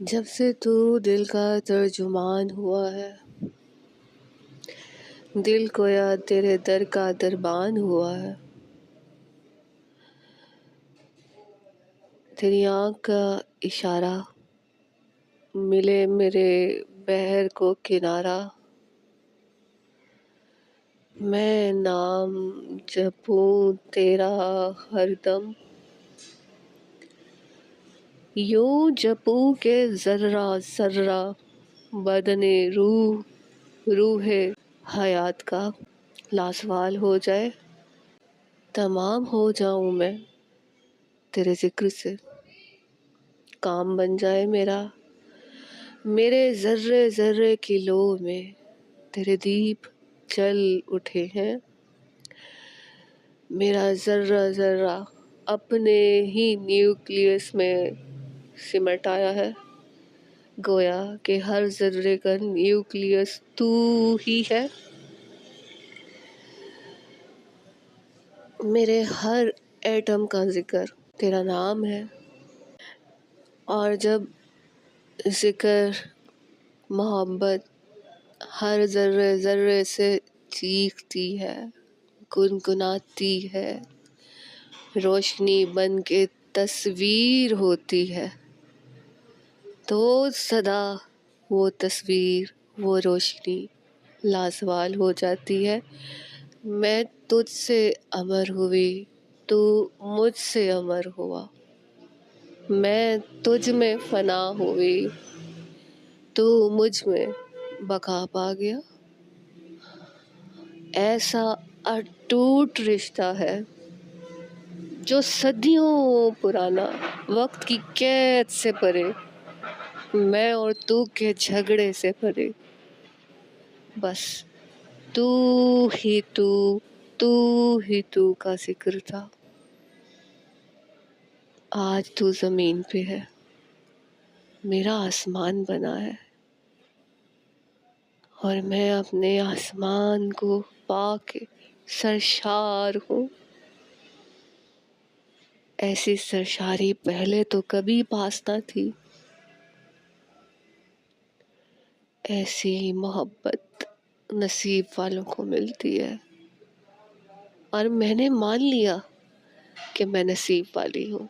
جب سے تو دل کا ترجمان ہوا ہے، دل کو یا تیرے در کا دربان ہوا ہے، تیری آنکھ کا اشارہ ملے میرے بحر کو کنارہ، میں نام جپوں تیرا ہر دم، یوں جپوں کہ ذرہ ذرہ بدن روح حیات کا لاسوال ہو جائے، تمام ہو جاؤں میں تیرے ذکر سے، کام بن جائے میرا، میرے ذرے ذرے کی لو میں تیرے دیپ جل اٹھے ہیں، میرا ذرہ ذرہ اپنے ہی نیوکلیس میں سمٹ آیا ہے، گویا کہ ہر ذرے کا نیوکلیس تو ہی ہے، میرے ہر ایٹم کا ذکر تیرا نام ہے، اور جب ذکر محبت ہر ذرے ذرے سے چیختی ہے، گنگناتی ہے، روشنی بن کے تصویر ہوتی ہے، تو صدا وہ تصویر وہ روشنی لازوال ہو جاتی ہے، میں تجھ سے امر ہوئی تو مجھ سے امر ہوا، میں تجھ میں فنا ہوئی تو مجھ میں بقا پا گیا، ایسا اٹوٹ رشتہ ہے جو صدیوں پرانا، وقت کی قید سے پرے، میں اور تو کے جھگڑے سے پرے، بس تو ہی تو کا ذکر تھا، آج تو زمین پہ ہے، میرا آسمان بنا ہے، اور میں اپنے آسمان کو پا کے سرشار ہوں، ایسی سرشاری پہلے تو کبھی پاس نہ تھی، ایسی محبت نصیب والوں کو ملتی ہے، اور میں نے مان لیا کہ میں نصیب والی ہوں۔